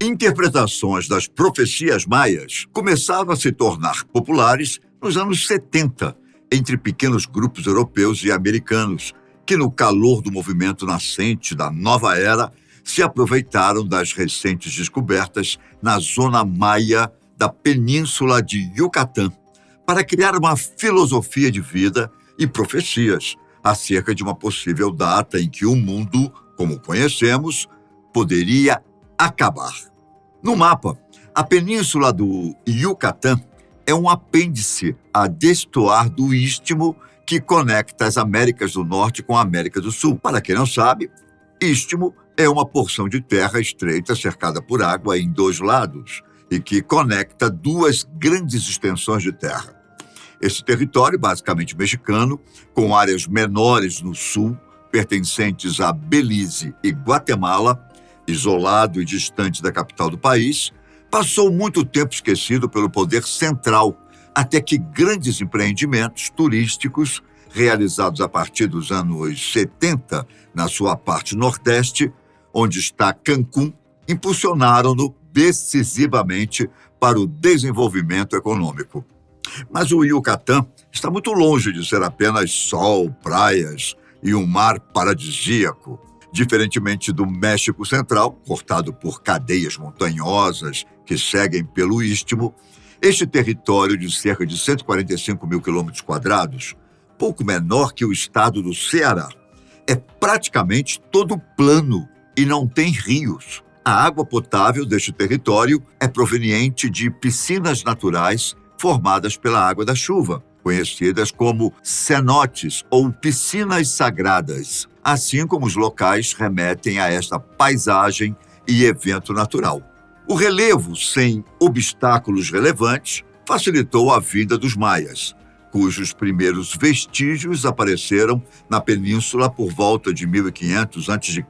Interpretações das profecias maias começaram a se tornar populares nos anos 70, entre pequenos grupos europeus e americanos, que no calor do movimento nascente da nova era, se aproveitaram das recentes descobertas na zona maia da península de Yucatán para criar uma filosofia de vida e profecias acerca de uma possível data em que o mundo, como conhecemos, poderia acabar. No mapa, a península do Yucatán é um apêndice a destoar do istmo que conecta as Américas do Norte com a América do Sul. Para quem não sabe, istmo é uma porção de terra estreita cercada por água em dois lados e que conecta duas grandes extensões de terra. Esse território, basicamente mexicano, com áreas menores no sul, pertencentes a Belize e Guatemala, isolado e distante da capital do país, passou muito tempo esquecido pelo poder central, até que grandes empreendimentos turísticos, realizados a partir dos anos 70, na sua parte nordeste, onde está Cancún, impulsionaram-no decisivamente para o desenvolvimento econômico. Mas o Yucatán está muito longe de ser apenas sol, praias e um mar paradisíaco. Diferentemente do México Central, cortado por cadeias montanhosas que seguem pelo istmo, este território de cerca de 145 mil quilômetros quadrados, pouco menor que o estado do Ceará, é praticamente todo plano e não tem rios. A água potável deste território é proveniente de piscinas naturais formadas pela água da chuva, conhecidas como cenotes ou piscinas sagradas, assim como os locais remetem a esta paisagem e evento natural. O relevo, sem obstáculos relevantes, facilitou a vida dos maias, cujos primeiros vestígios apareceram na península por volta de 1500 a.C.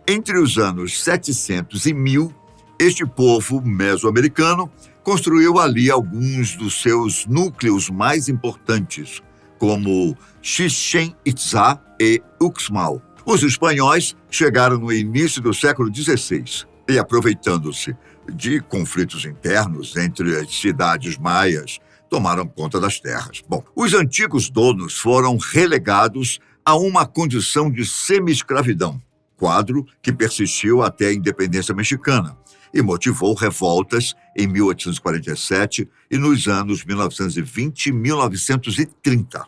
Entre os anos 700 e 1000, este povo mesoamericano construiu ali alguns dos seus núcleos mais importantes, como Chichén Itzá e Uxmal. Os espanhóis chegaram no início do século XVI e, aproveitando-se de conflitos internos entre as cidades maias, tomaram conta das terras. Bom, os antigos donos foram relegados a uma condição de semi-escravidão, quadro que persistiu até a independência mexicana e motivou revoltas em 1847 e nos anos 1920 e 1930.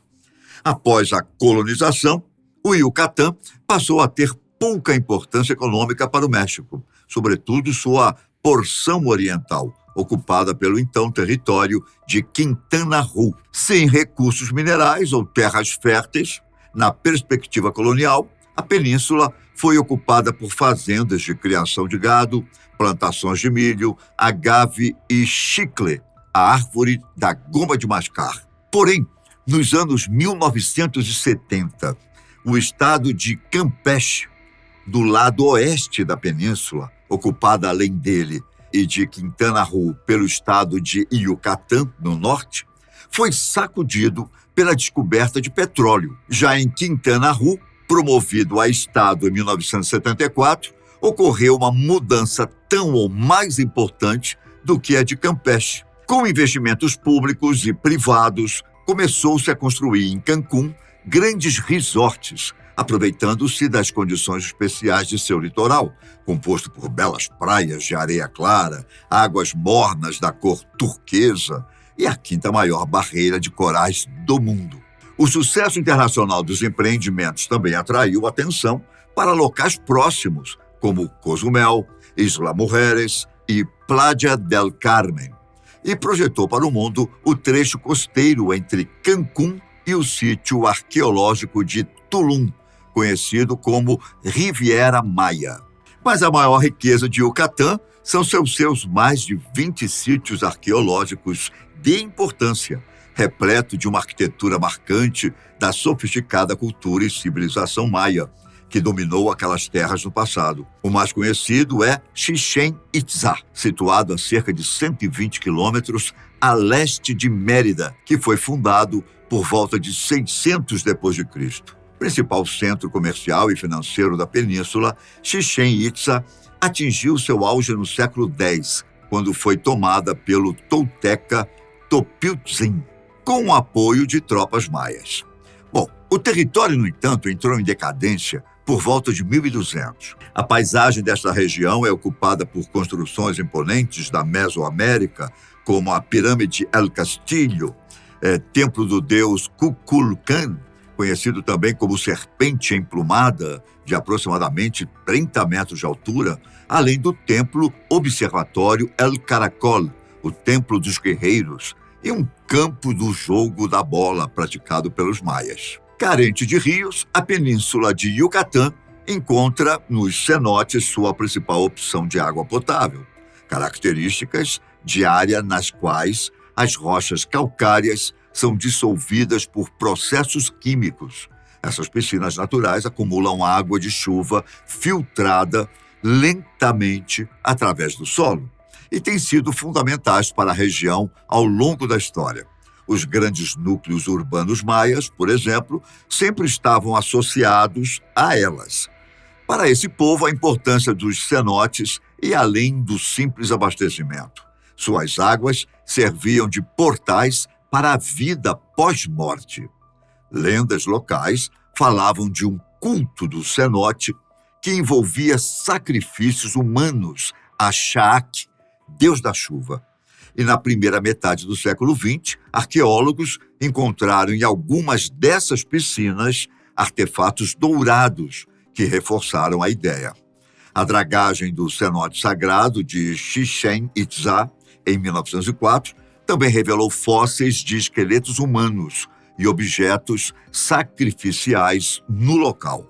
Após a colonização, o Yucatán passou a ter pouca importância econômica para o México, sobretudo sua porção oriental, ocupada pelo então território de Quintana Roo. Sem recursos minerais ou terras férteis, na perspectiva colonial, a península foi ocupada por fazendas de criação de gado, plantações de milho, agave e chicle, a árvore da goma de mascar. Porém, nos anos 1970, o estado de Campeche, do lado oeste da península, ocupada além dele e de Quintana Roo pelo estado de Yucatán, no norte, foi sacudido pela descoberta de petróleo. Já em Quintana Roo, promovido a estado em 1974, ocorreu uma mudança tão ou mais importante do que a de Campeche. Com investimentos públicos e privados, começou-se a construir em Cancún grandes resorts, aproveitando-se das condições especiais de seu litoral, composto por belas praias de areia clara, águas mornas da cor turquesa e a quinta maior barreira de corais do mundo. O sucesso internacional dos empreendimentos também atraiu atenção para locais próximos, como Cozumel, Isla Mujeres e Playa del Carmen, e projetou para o mundo o trecho costeiro entre Cancún e o sítio arqueológico de Tulum, conhecido como Riviera Maya. Mas a maior riqueza de Yucatán são seus mais de 20 sítios arqueológicos de importância, repleto de uma arquitetura marcante da sofisticada cultura e civilização maia, que dominou aquelas terras no passado. O mais conhecido é Chichén Itzá, situado a cerca de 120 quilômetros a leste de Mérida, que foi fundado por volta de 600 d.C. Principal centro comercial e financeiro da península, Chichén Itzá atingiu seu auge no século X, quando foi tomada pelo tolteca Topiltzin, com o apoio de tropas maias. Bom, o território, no entanto, entrou em decadência por volta de 1200. A paisagem desta região é ocupada por construções imponentes da Mesoamérica, como a Pirâmide El Castillo, templo do deus Kukulkan, conhecido também como Serpente Emplumada, de aproximadamente 30 metros de altura, além do templo Observatório El Caracol, o Templo dos Guerreiros, e um campo do jogo da bola praticado pelos maias. Carente de rios, a península de Yucatán encontra nos cenotes sua principal opção de água potável, características de área nas quais as rochas calcárias são dissolvidas por processos químicos. Essas piscinas naturais acumulam água de chuva filtrada lentamente através do solo e têm sido fundamentais para a região ao longo da história. Os grandes núcleos urbanos maias, por exemplo, sempre estavam associados a elas. Para esse povo, a importância dos cenotes ia além do simples abastecimento. Suas águas serviam de portais para a vida pós-morte. Lendas locais falavam de um culto do cenote que envolvia sacrifícios humanos a Shaak, deus da chuva. E na primeira metade do século XX, arqueólogos encontraram em algumas dessas piscinas artefatos dourados que reforçaram a ideia. A dragagem do cenote sagrado de Chichén Itzá, em 1904, também revelou fósseis de esqueletos humanos e objetos sacrificiais no local.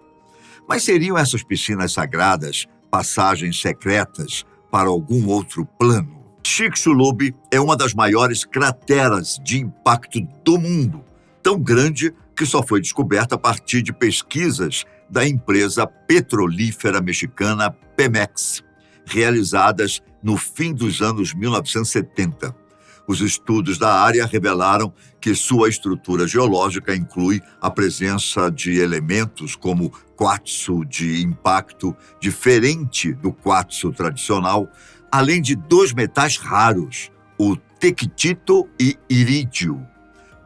Mas seriam essas piscinas sagradas passagens secretas para algum outro plano? Chicxulub é uma das maiores crateras de impacto do mundo, tão grande que só foi descoberta a partir de pesquisas da empresa petrolífera mexicana Pemex, realizadas no fim dos anos 1970. Os estudos da área revelaram que sua estrutura geológica inclui a presença de elementos como quartzo de impacto diferente do quartzo tradicional, além de dois metais raros, o tequitito e irídio,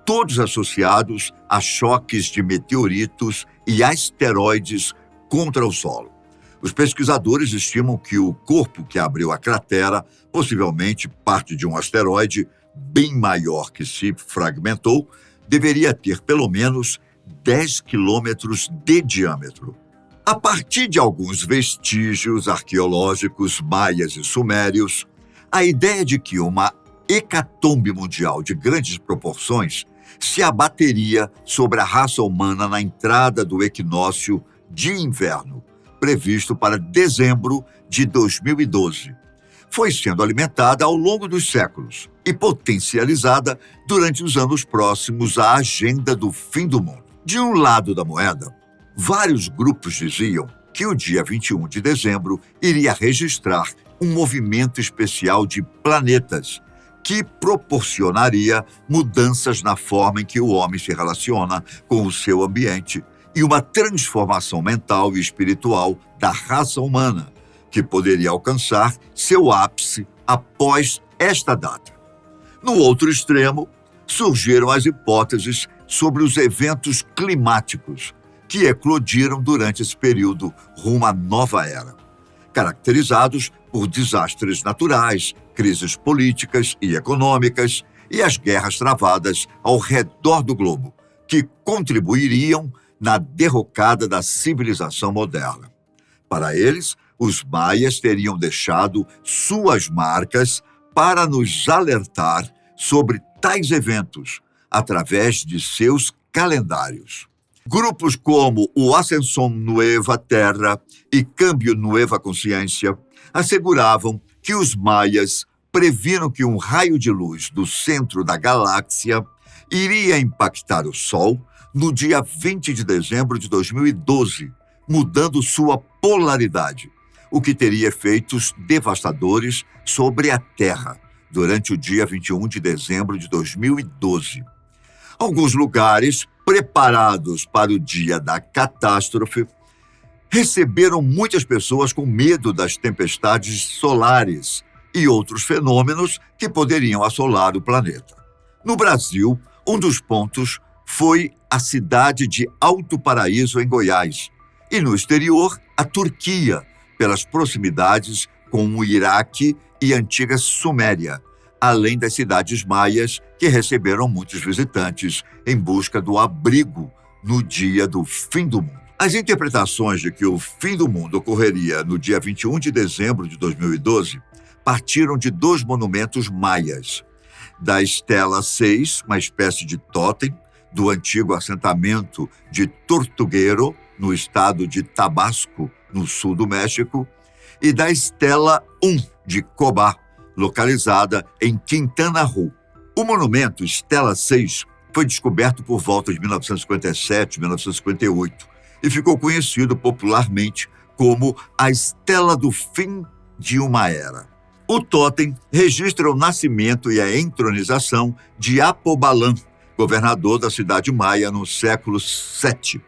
todos associados a choques de meteoritos e asteroides contra o solo. Os pesquisadores estimam que o corpo que abriu a cratera, possivelmente parte de um asteroide bem maior que se fragmentou, deveria ter pelo menos 10 quilômetros de diâmetro. A partir de alguns vestígios arqueológicos maias e sumérios, a ideia de que uma hecatombe mundial de grandes proporções se abateria sobre a raça humana na entrada do equinócio de inverno, previsto para dezembro de 2012. Foi sendo alimentada ao longo dos séculos e potencializada durante os anos próximos à agenda do fim do mundo. De um lado da moeda, vários grupos diziam que o dia 21 de dezembro iria registrar um movimento especial de planetas que proporcionaria mudanças na forma em que o homem se relaciona com o seu ambiente e uma transformação mental e espiritual da raça humana, que poderia alcançar seu ápice após esta data. No outro extremo, surgiram as hipóteses sobre os eventos climáticos que eclodiram durante esse período rumo à nova era, caracterizados por desastres naturais, crises políticas e econômicas e as guerras travadas ao redor do globo, que contribuiriam na derrocada da civilização moderna. Para eles, os maias teriam deixado suas marcas para nos alertar sobre tais eventos através de seus calendários. Grupos como o Ascensión Nueva Terra e Cambio Nueva Consciência asseguravam que os maias previram que um raio de luz do centro da galáxia iria impactar o Sol no dia 20 de dezembro de 2012, mudando sua polaridade, o que teria efeitos devastadores sobre a Terra durante o dia 21 de dezembro de 2012. Alguns lugares preparados para o dia da catástrofe receberam muitas pessoas com medo das tempestades solares e outros fenômenos que poderiam assolar o planeta. No Brasil, um dos pontos foi a cidade de Alto Paraíso, em Goiás, e no exterior, a Turquia, pelas proximidades com o Iraque e a antiga Suméria, além das cidades maias que receberam muitos visitantes em busca do abrigo no dia do fim do mundo. As interpretações de que o fim do mundo ocorreria no dia 21 de dezembro de 2012 partiram de dois monumentos maias: da Estela 6, uma espécie de tótem, do antigo assentamento de Tortuguero, no estado de Tabasco, no sul do México, e da Estela 1, de Cobá, localizada em Quintana Roo. O monumento Estela 6 foi descoberto por volta de 1957, 1958 e ficou conhecido popularmente como a Estela do Fim de uma Era. O tótem registra o nascimento e a entronização de Apobalã, governador da cidade maia no século VII.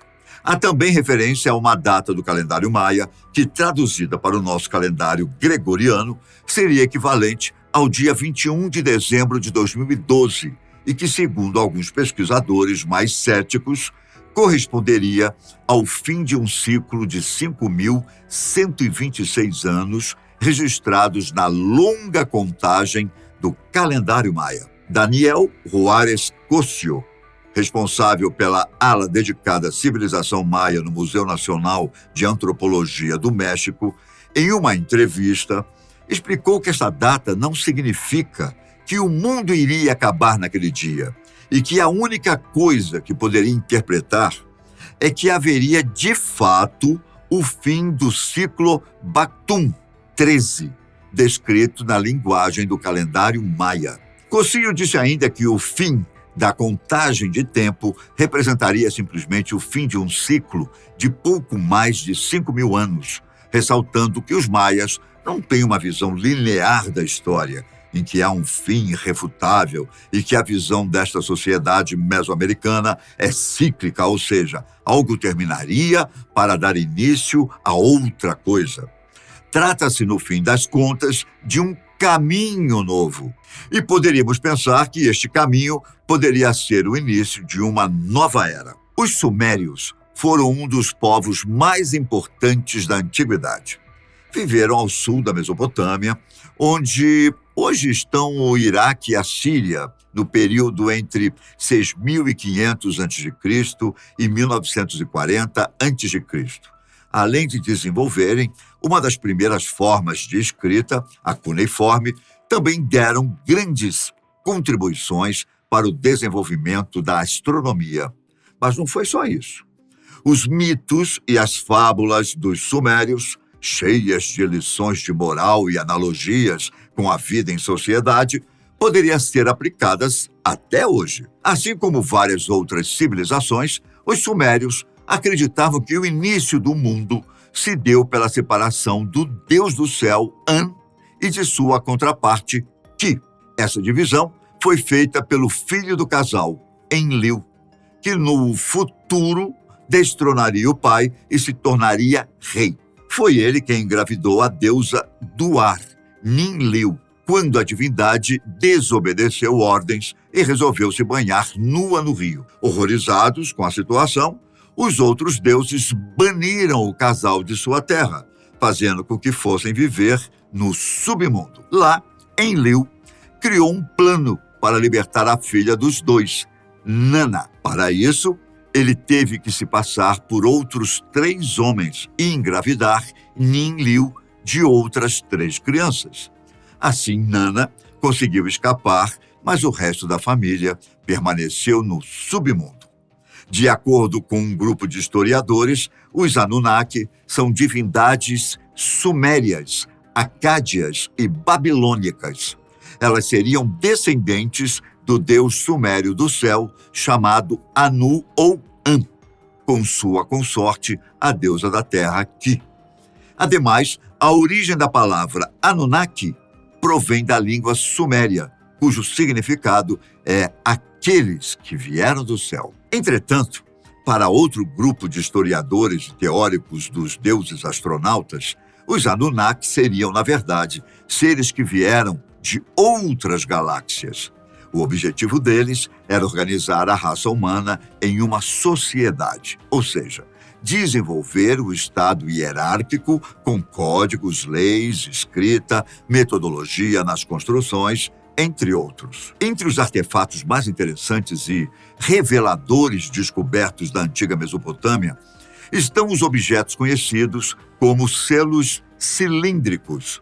Há também referência a uma data do calendário maia que, traduzida para o nosso calendário gregoriano, seria equivalente ao dia 21 de dezembro de 2012 e que, segundo alguns pesquisadores mais céticos, corresponderia ao fim de um ciclo de 5.126 anos registrados na longa contagem do calendário maia. Daniel Juárez Cosio, responsável pela ala dedicada à civilização maia no Museu Nacional de Antropologia do México, em uma entrevista, explicou que essa data não significa que o mundo iria acabar naquele dia e que a única coisa que poderia interpretar é que haveria de fato o fim do ciclo Batum 13, descrito na linguagem do calendário maia. Cosio disse ainda que o fim da contagem de tempo representaria simplesmente o fim de um ciclo de pouco mais de 5.000 anos, ressaltando que os maias não têm uma visão linear da história, em que há um fim irrefutável e que a visão desta sociedade mesoamericana é cíclica, ou seja, algo terminaria para dar início a outra coisa. Trata-se, no fim das contas, de um caminho novo. E poderíamos pensar que este caminho poderia ser o início de uma nova era. Os sumérios foram um dos povos mais importantes da antiguidade. Viveram ao sul da Mesopotâmia, onde hoje estão o Iraque e a Síria, no período entre 6.500 a.C. e 1940 a.C. Além de desenvolverem uma das primeiras formas de escrita, a cuneiforme, também deram grandes contribuições para o desenvolvimento da astronomia. Mas não foi só isso. Os mitos e as fábulas dos sumérios, cheias de lições de moral e analogias com a vida em sociedade, poderiam ser aplicadas até hoje. Assim como várias outras civilizações, os sumérios acreditavam que o início do mundo se deu pela separação do Deus do céu, An, e de sua contraparte, Ki. Essa divisão foi feita pelo filho do casal, Enlil, que no futuro destronaria o pai e se tornaria rei. Foi ele quem engravidou a deusa do ar, Ninlil, quando a divindade desobedeceu ordens e resolveu se banhar nua no rio. Horrorizados com a situação, os outros deuses baniram o casal de sua terra, fazendo com que fossem viver no submundo. Lá, Enlil criou um plano para libertar a filha dos dois, Nana. Para isso, ele teve que se passar por outros 3 homens e engravidar Ninlil de outras 3 crianças. Assim, Nana conseguiu escapar, mas o resto da família permaneceu no submundo. De acordo com um grupo de historiadores, os Anunnaki são divindades sumérias, acádias e babilônicas. Elas seriam descendentes do deus sumério do céu, chamado Anu ou An, com sua consorte, a deusa da terra, Ki. Ademais, a origem da palavra Anunnaki provém da língua suméria, cujo significado é aqueles que vieram do céu. Entretanto, Para outro grupo de historiadores e teóricos dos deuses astronautas, os Anunnaki seriam, na verdade, seres que vieram de outras galáxias. O objetivo deles era organizar a raça humana em uma sociedade, ou seja, desenvolver o estado hierárquico com códigos, leis, escrita, metodologia nas construções, entre outros. Entre os artefatos mais interessantes e reveladores descobertos da antiga Mesopotâmia estão os objetos conhecidos como selos cilíndricos.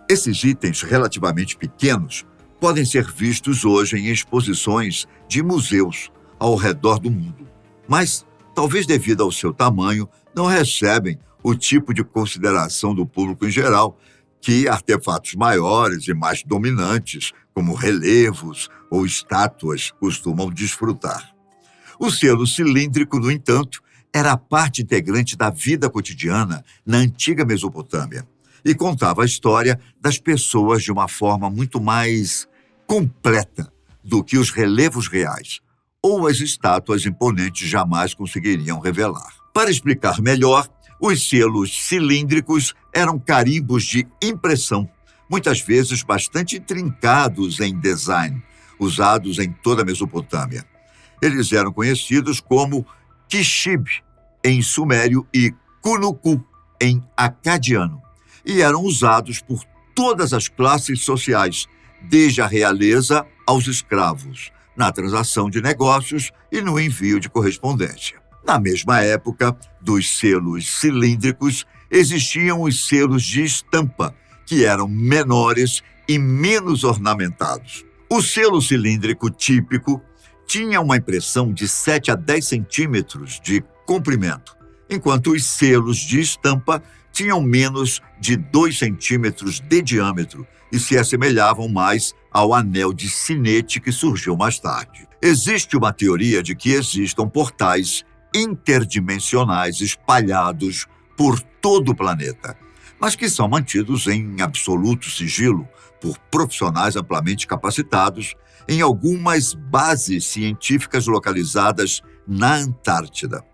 Esses itens relativamente pequenos podem ser vistos hoje em exposições de museus ao redor do mundo, mas, talvez devido ao seu tamanho, não recebem o tipo de consideração do público em geral que artefatos maiores e mais dominantes, como relevos ou estátuas, costumam desfrutar. O selo cilíndrico, no entanto, era parte integrante da vida cotidiana na antiga Mesopotâmia e contava a história das pessoas de uma forma muito mais completa do que os relevos reais ou as estátuas imponentes jamais conseguiriam revelar. Para explicar melhor, os selos cilíndricos eram carimbos de impressão, muitas vezes bastante intrincados em design, usados em toda a Mesopotâmia. Eles eram conhecidos como Kishib, em sumério, e Kunuku, em acadiano, e eram usados por todas as classes sociais, desde a realeza aos escravos, na transação de negócios e no envio de correspondência. Na mesma época dos selos cilíndricos, existiam os selos de estampa, que eram menores e menos ornamentados. O selo cilíndrico típico tinha uma impressão de 7 a 10 centímetros de comprimento, enquanto os selos de estampa tinham menos de 2 centímetros de diâmetro e se assemelhavam mais ao anel de sinete que surgiu mais tarde. Existe uma teoria de que existam portais interdimensionais espalhados por todo o planeta, mas que são mantidos em absoluto sigilo por profissionais amplamente capacitados em algumas bases científicas localizadas na Antártida.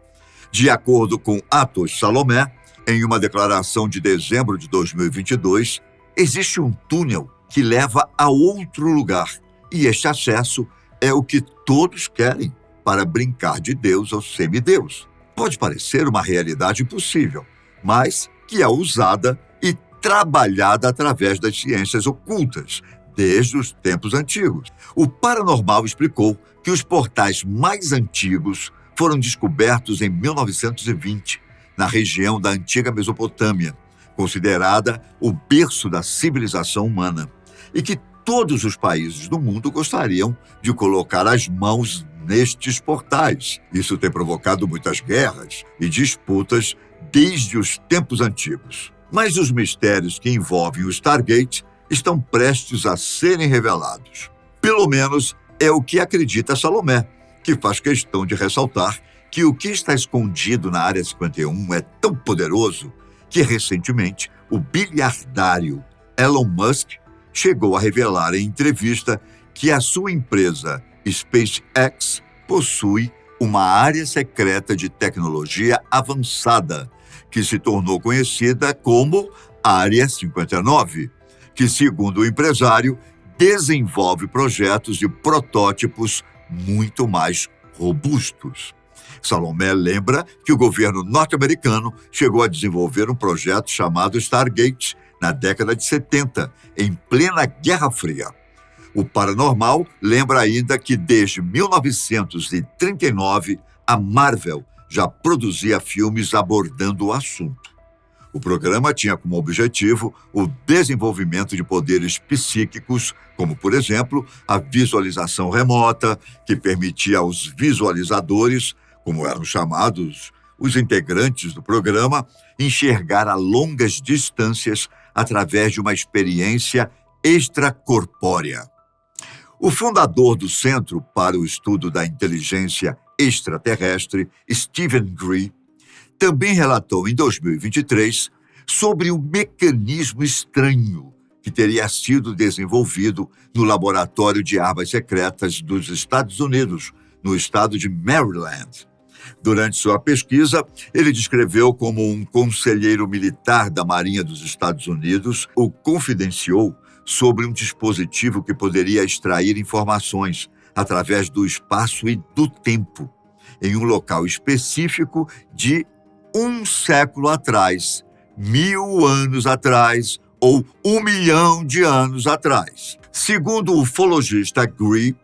De acordo com Atos Salomé, em uma declaração de dezembro de 2022, existe um túnel que leva a outro lugar, e este acesso é o que todos querem para brincar de Deus ou semideus. Pode parecer uma realidade impossível, mas que é usada e trabalhada através das ciências ocultas, desde os tempos antigos. O Paranormal explicou que os portais mais antigos foram descobertos em 1920, na região da antiga Mesopotâmia, considerada o berço da civilização humana, e que todos os países do mundo gostariam de colocar as mãos nestes portais. Isso tem provocado muitas guerras e disputas desde os tempos antigos. Mas os mistérios que envolvem o Stargate estão prestes a serem revelados. Pelo menos é o que acredita Salomé, que faz questão de ressaltar que o que está escondido na Área 51 é tão poderoso que, recentemente, o bilhardário Elon Musk chegou a revelar em entrevista que a sua empresa SpaceX possui uma área secreta de tecnologia avançada, que se tornou conhecida como Área 59, que, segundo o empresário, desenvolve projetos e protótipos muito mais robustos. Salomé lembra que o governo norte-americano chegou a desenvolver um projeto chamado Stargate na década de 70, em plena Guerra Fria. O Paranormal lembra ainda que desde 1939 a Marvel já produzia filmes abordando o assunto. O programa tinha como objetivo o desenvolvimento de poderes psíquicos, como, por exemplo, a visualização remota, que permitia aos visualizadores, como eram chamados os integrantes do programa, enxergar a longas distâncias através de uma experiência extracorpórea. O fundador do Centro para o Estudo da Inteligência Extraterrestre, Stephen Greer, também relatou em 2023 sobre um mecanismo estranho que teria sido desenvolvido no Laboratório de Armas Secretas dos Estados Unidos, no estado de Maryland. Durante sua pesquisa, ele descreveu como um conselheiro militar da Marinha dos Estados Unidos o confidenciou sobre um dispositivo que poderia extrair informações através do espaço e do tempo, em um local específico de 1 século atrás, 1000 anos atrás ou 1 milhão de anos atrás. Segundo o ufologista Greer,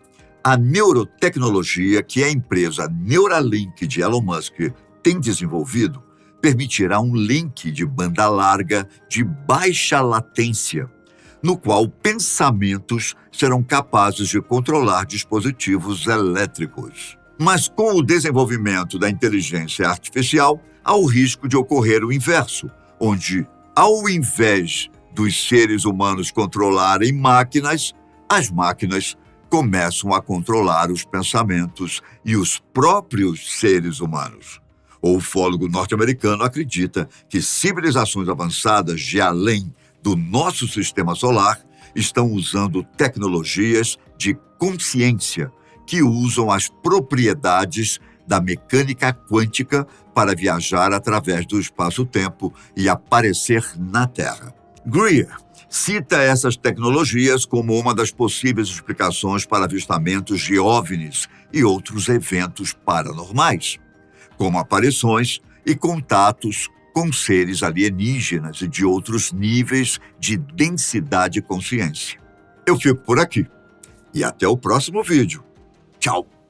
a neurotecnologia que a empresa Neuralink de Elon Musk tem desenvolvido permitirá um link de banda larga de baixa latência, no qual pensamentos serão capazes de controlar dispositivos elétricos. Mas com o desenvolvimento da inteligência artificial, há o risco de ocorrer o inverso, onde, ao invés dos seres humanos controlarem máquinas, as máquinas começam a controlar os pensamentos e os próprios seres humanos. O ufólogo norte-americano acredita que civilizações avançadas de além do nosso sistema solar estão usando tecnologias de consciência que usam as propriedades da mecânica quântica para viajar através do espaço-tempo e aparecer na Terra. Greer cita essas tecnologias como uma das possíveis explicações para avistamentos de OVNIs e outros eventos paranormais, como aparições e contatos com seres alienígenas e de outros níveis de densidade e consciência. Eu fico por aqui e até o próximo vídeo. Tchau!